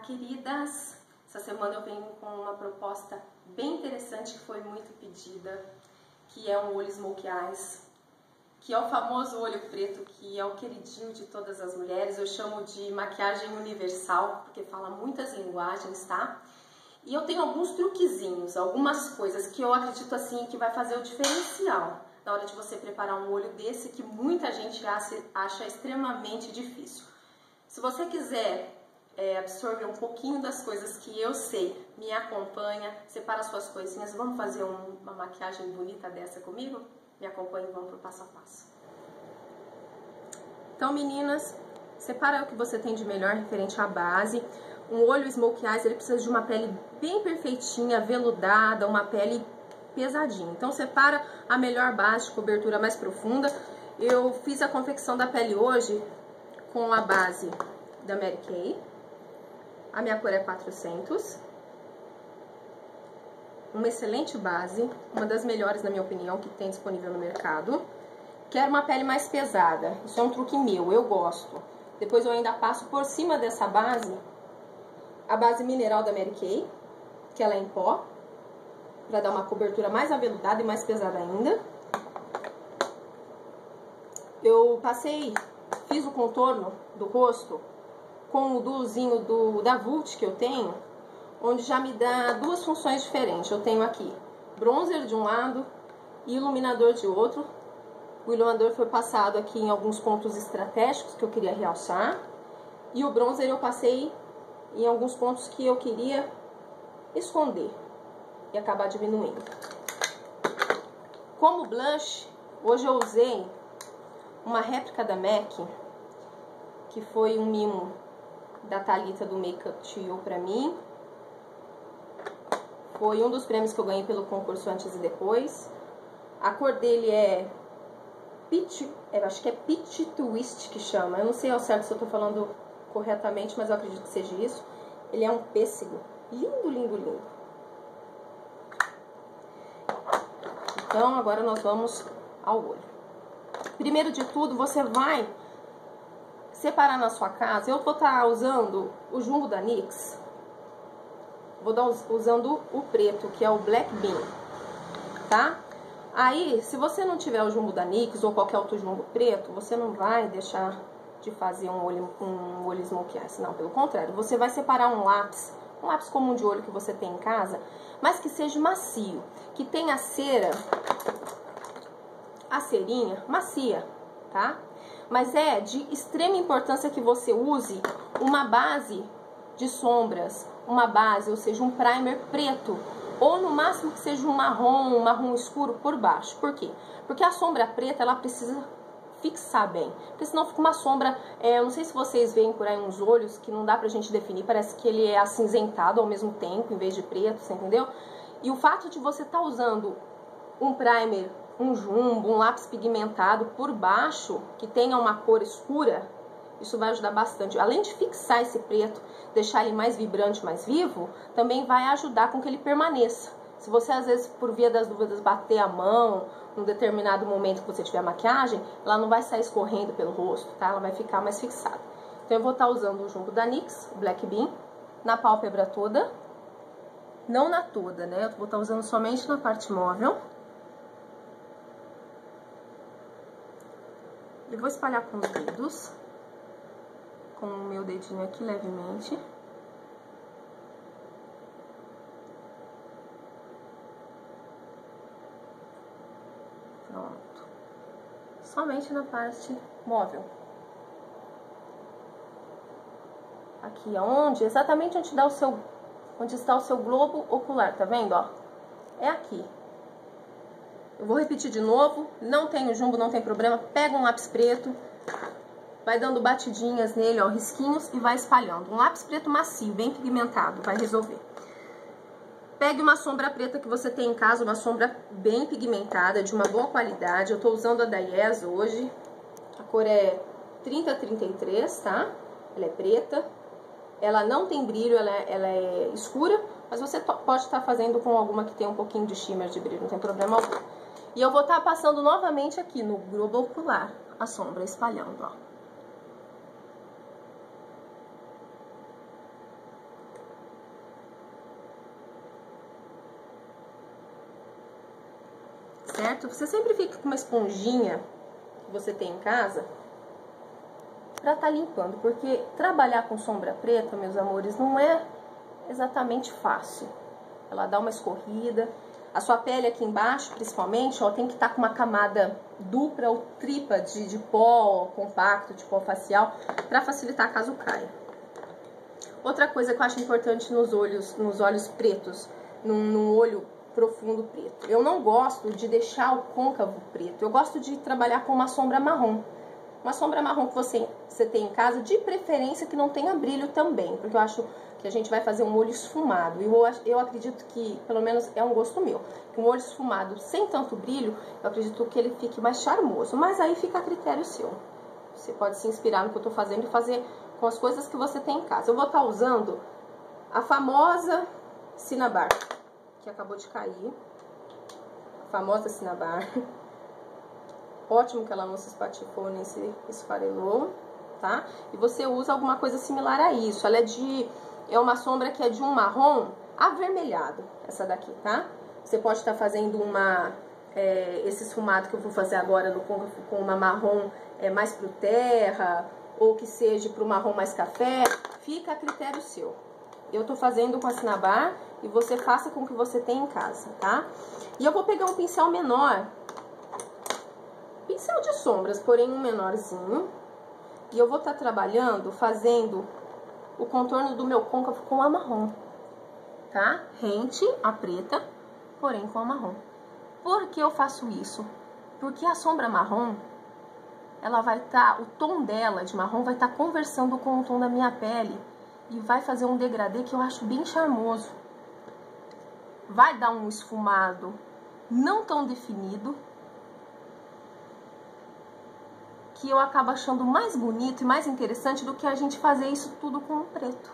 queridas! Essa semana eu venho com uma proposta bem interessante que foi muito pedida, que é um olho smoke eyes, que é o famoso olho preto, que é o queridinho de todas as mulheres. Eu chamo de maquiagem universal, porque fala muitas linguagens, tá? E eu tenho alguns truquezinhos, algumas coisas que eu acredito assim que vai fazer o diferencial na hora de você preparar um olho desse, que muita gente acha extremamente difícil. Se você quiser absorver um pouquinho das coisas que eu sei, me acompanha, separa suas coisinhas, vamos fazer uma maquiagem bonita dessa comigo? Me acompanha e vamos pro passo a passo. Então, meninas, separa o que você tem de melhor referente à base. Um olho smoke eyes, ele precisa de uma pele bem perfeitinha, veludada, uma pele pesadinha. Então, separa a melhor base de cobertura mais profunda. Eu fiz a confecção da pele hoje com a base da Mary Kay. A minha cor é 400. Uma excelente base, uma das melhores, na minha opinião, que tem disponível no mercado. Quero uma pele mais pesada, isso é um truque meu, eu gosto. Depois eu ainda passo por cima dessa base, a base mineral da Mary Kay, que ela é em pó, para dar uma cobertura mais aveludada e mais pesada ainda. Eu fiz o contorno do rosto com o duozinho da Vult que eu tenho, onde já me dá duas funções diferentes. Eu tenho aqui bronzer de um lado e iluminador de outro. O iluminador foi passado aqui em alguns pontos estratégicos que eu queria realçar. E o bronzer eu passei em alguns pontos que eu queria esconder e acabar diminuindo. Como blush, hoje eu usei uma réplica da MAC, que foi um mimo da Thalita do Makeup Trio pra mim. Foi um dos prêmios que eu ganhei pelo concurso Antes e Depois. A cor dele é Peach, eu acho que é Peach Twist que chama. Eu não sei ao certo se eu tô falando corretamente, mas eu acredito que seja isso. Ele é um pêssego. Lindo, lindo, lindo. Então, agora nós vamos ao olho. Primeiro de tudo, você vai separar na sua casa. Eu vou estar usando o jumbo da NYX. Vou estar usando o preto, que é o Black Bean, tá? Aí, se você não tiver o jumbo da NYX ou qualquer outro jumbo preto, você não vai deixar de fazer um olho smoke eyes. Não, pelo contrário, você vai separar um lápis comum de olho que você tem em casa, mas que seja macio, que tenha a cerinha macia, tá? Mas é de extrema importância que você use uma base de sombras, uma base, ou seja, um primer preto, ou no máximo que seja um marrom escuro por baixo. Por quê? Porque a sombra preta, ela precisa fixar bem, porque senão fica uma sombra, eu não sei se vocês veem por aí uns olhos que não dá pra gente definir, parece que ele é acinzentado ao mesmo tempo, em vez de preto, você entendeu? E o fato de você estar usando um primer, um jumbo, um lápis pigmentado por baixo, que tenha uma cor escura, isso vai ajudar bastante. Além de fixar esse preto, deixar ele mais vibrante, mais vivo, também vai ajudar com que ele permaneça. Se você, às vezes, por via das dúvidas, bater a mão num determinado momento que você tiver maquiagem, ela não vai sair escorrendo pelo rosto, tá? Ela vai ficar mais fixada. Então, eu vou estar usando o jumbo da NYX, o Black Bean, na pálpebra toda. Não na toda, né? Eu vou estar usando somente na parte móvel. E vou espalhar com os dedos, com o meu dedinho aqui levemente. Pronto. Somente na parte móvel. Aqui, exatamente onde está o seu globo ocular, tá vendo, ó? É aqui. Eu vou repetir de novo, não tem o jumbo, não tem problema, pega um lápis preto, vai dando batidinhas nele, ó, risquinhos, e vai espalhando. Um lápis preto macio, bem pigmentado, vai resolver. Pegue uma sombra preta que você tem em casa, uma sombra bem pigmentada, de uma boa qualidade. Eu tô usando a da Yes hoje, a cor é 3033, tá? Ela é preta, ela não tem brilho, ela é escura, mas você pode estar fazendo com alguma que tem um pouquinho de shimmer de brilho, não tem problema algum. E eu vou estar passando novamente aqui no globo ocular, a sombra, espalhando, ó. certo? Você sempre fica com uma esponjinha que você tem em casa pra tá limpando, porque trabalhar com sombra preta, meus amores, não é exatamente fácil. Ela dá uma escorrida. A sua pele aqui embaixo, principalmente, ó, tem que estar com uma camada dupla ou tripla de pó compacto, de pó facial, para facilitar caso caia. Outra coisa que eu acho importante nos olhos pretos, num olho profundo preto. Eu não gosto de deixar o côncavo preto. Eu gosto de trabalhar com uma sombra marrom. Uma sombra marrom que você tem em casa, de preferência que não tenha brilho também, porque eu acho que a gente vai fazer um olho esfumado. E eu acredito que, pelo menos é um gosto meu, que um olho esfumado sem tanto brilho, eu acredito que ele fique mais charmoso. Mas aí fica a critério seu. Você pode se inspirar no que eu tô fazendo e fazer com as coisas que você tem em casa. Eu vou estar usando a famosa Cinnabar, que acabou de cair. A famosa Cinnabar. Ótimo que ela não se espatifou nem se esfarelou, tá? E você usa alguma coisa similar a isso. Ela é uma sombra que é de um marrom avermelhado, essa daqui, tá? Você pode estar fazendo esse esfumado que eu vou fazer agora no côncavo com uma marrom mais pro terra, ou que seja pro marrom mais café, fica a critério seu. Eu tô fazendo com a Cinnabar e você faça com o que você tem em casa, tá? E eu vou pegar um pincel menor, pincel de sombras, porém um menorzinho. E eu vou estar trabalhando, fazendo o contorno do meu côncavo com a marrom, tá? Rente a preta, porém com a marrom. Por que eu faço isso? Porque a sombra marrom, ela vai estar, o tom dela de marrom vai estar conversando com o tom da minha pele e vai fazer um degradê que eu acho bem charmoso. Vai dar um esfumado não tão definido, que eu acabo achando mais bonito e mais interessante do que a gente fazer isso tudo com o preto,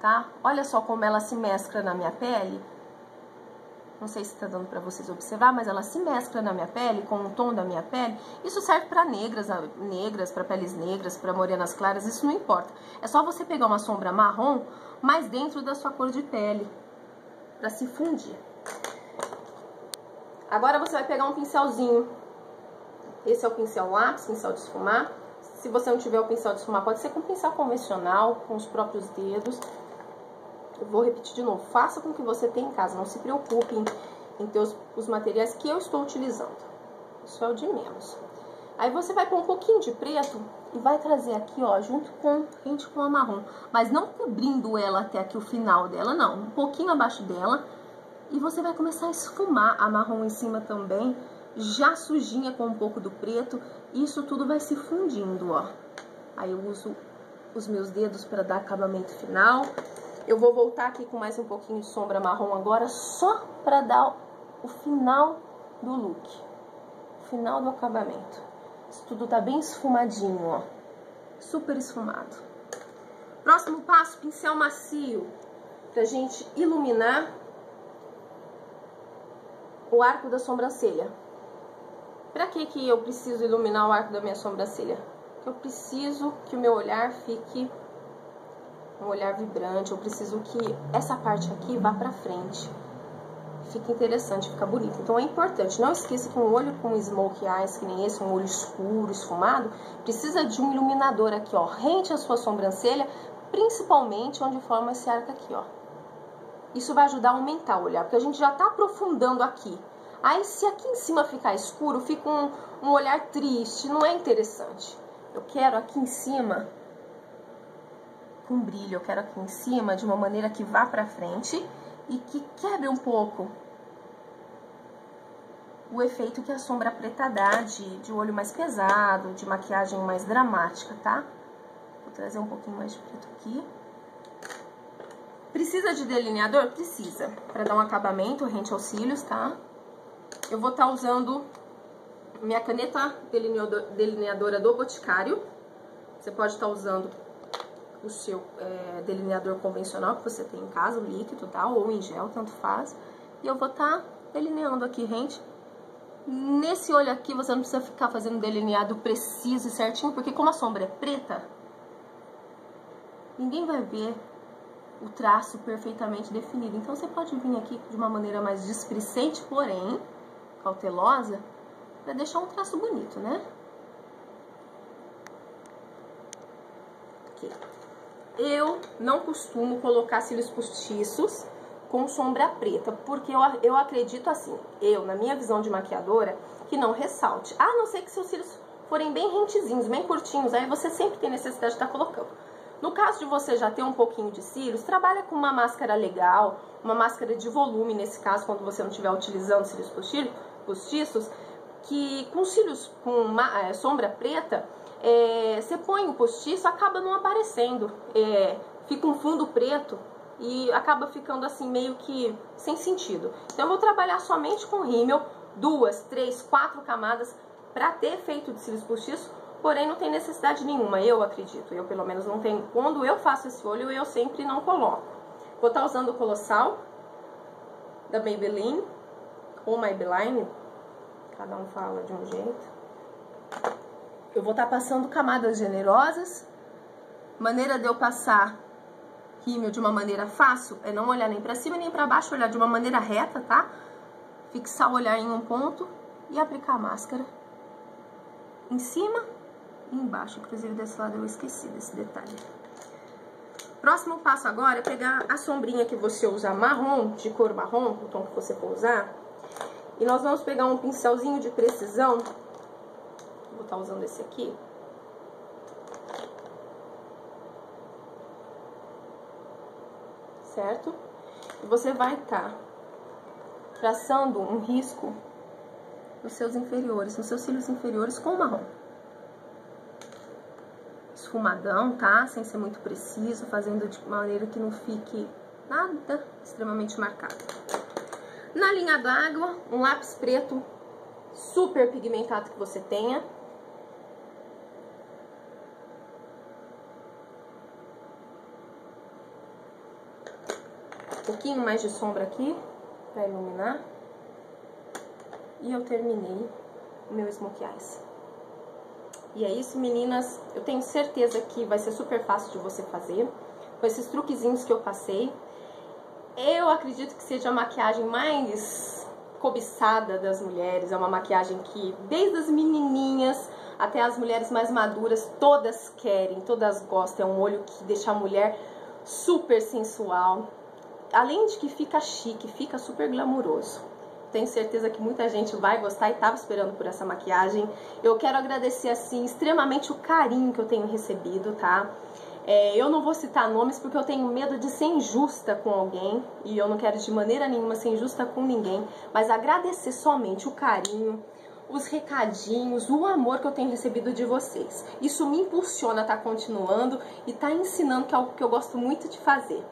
tá? Olha só como ela se mescla na minha pele. Não sei se tá dando pra vocês observar, mas ela se mescla na minha pele, com o tom da minha pele. Isso serve pra negras, pra peles negras, pra morenas claras, isso não importa. É só você pegar uma sombra marrom, mas dentro da sua cor de pele, pra se fundir. Agora você vai pegar um pincelzinho. Esse é o pincel lápis, pincel de esfumar. Se você não tiver o pincel de esfumar, pode ser com pincel convencional, com os próprios dedos. Eu vou repetir de novo, faça com o que você tem em casa, não se preocupe em ter os materiais que eu estou utilizando. Isso é o de menos. Aí você vai pôr um pouquinho de preto e vai trazer aqui, ó, junto com a marrom. Mas não cobrindo ela até aqui o final dela, não. Um pouquinho abaixo dela. E você vai começar a esfumar a marrom em cima também, já sujinha com um pouco do preto. Isso tudo vai se fundindo, ó. Aí eu uso os meus dedos para dar acabamento final. Eu vou voltar aqui com mais um pouquinho de sombra marrom agora, só para dar o final do look. O final do acabamento. Isso tudo tá bem esfumadinho, ó. Super esfumado. Próximo passo, pincel macio. Pra gente iluminar o arco da sobrancelha. Pra que eu preciso iluminar o arco da minha sobrancelha? Porque eu preciso que o meu olhar fique um olhar vibrante. Eu preciso que essa parte aqui vá pra frente. Fica interessante, fica bonito. Então é importante. Não esqueça que um olho com smoke eyes, que nem esse, um olho escuro, esfumado, precisa de um iluminador aqui, ó, rente à sua sobrancelha, principalmente onde forma esse arco aqui, ó. Isso vai ajudar a aumentar o olhar, porque a gente já tá aprofundando aqui. Aí, se aqui em cima ficar escuro, fica um olhar triste, não é interessante. Eu quero aqui em cima com brilho, eu quero aqui em cima de uma maneira que vá pra frente e que quebre um pouco o efeito que a sombra preta dá de olho mais pesado, de maquiagem mais dramática, tá? Vou trazer um pouquinho mais de preto aqui. Precisa de delineador? Precisa, para dar um acabamento rente aos cílios, tá? Eu vou estar usando minha caneta delineadora do Boticário. Você pode estar usando o seu delineador convencional que você tem em casa, o líquido, tá? Ou em gel, tanto faz. E eu vou estar delineando aqui rente. Nesse olho aqui você não precisa ficar fazendo delineado preciso e certinho, porque como a sombra é preta, ninguém vai ver o traço perfeitamente definido. Então você pode vir aqui de uma maneira mais displicente, porém cautelosa pra deixar um traço bonito, né? Aqui. Eu não costumo colocar cílios postiços com sombra preta, porque eu acredito assim, na minha visão de maquiadora, que não ressalte. A não ser que seus cílios forem bem rentezinhos, bem curtinhos, aí você sempre tem necessidade de estar colocando. No caso de você já ter um pouquinho de cílios, trabalha com uma máscara legal, uma máscara de volume, nesse caso, quando você não estiver utilizando cílios postiços, que com cílios com sombra preta, você põe o postiço, acaba não aparecendo, fica um fundo preto e acaba ficando assim meio que sem sentido. Então eu vou trabalhar somente com rímel, 2, 3, 4 camadas para ter efeito de cílios postiços, porém não tem necessidade nenhuma, eu acredito, eu pelo menos não tenho. Quando eu faço esse olho, eu sempre não coloco. Vou estar usando o Colossal da Maybelline ou Maybelline, cada um fala de um jeito. Eu vou estar passando camadas generosas. Maneira de eu passar rímel de uma maneira fácil é não olhar nem pra cima nem pra baixo, olhar de uma maneira reta, tá? Fixar o olhar em um ponto e aplicar a máscara em cima e embaixo. Inclusive desse lado eu esqueci desse detalhe. Próximo passo agora é pegar a sombrinha que você usar marrom, de cor marrom, o tom que você for usar. E nós vamos pegar um pincelzinho de precisão. Vou estar usando esse aqui. Certo? E você vai estar traçando um risco nos seus inferiores, nos seus cílios inferiores com marrom. Esfumadão, tá? Sem ser muito preciso, fazendo de maneira que não fique nada extremamente marcado. Na linha d'água, um lápis preto super pigmentado que você tenha. Um pouquinho mais de sombra aqui para iluminar. E eu terminei o meu Smokey Eyes. E é isso, meninas. Eu tenho certeza que vai ser super fácil de você fazer, com esses truquezinhos que eu passei. Eu acredito que seja a maquiagem mais cobiçada das mulheres. É uma maquiagem que, desde as menininhas até as mulheres mais maduras, todas querem, todas gostam. É um olho que deixa a mulher super sensual. Além de que fica chique, fica super glamuroso. Tenho certeza que muita gente vai gostar e estava esperando por essa maquiagem. Eu quero agradecer, assim, extremamente o carinho que eu tenho recebido, tá? Eu não vou citar nomes porque eu tenho medo de ser injusta com alguém. E eu não quero de maneira nenhuma ser injusta com ninguém. Mas agradecer somente o carinho, os recadinhos, o amor que eu tenho recebido de vocês. Isso me impulsiona a estar continuando e estar ensinando, que é algo que eu gosto muito de fazer.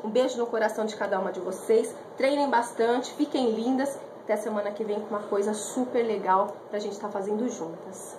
Um beijo no coração de cada uma de vocês. Treinem bastante, fiquem lindas. Até semana que vem com uma coisa super legal pra gente estar fazendo juntas.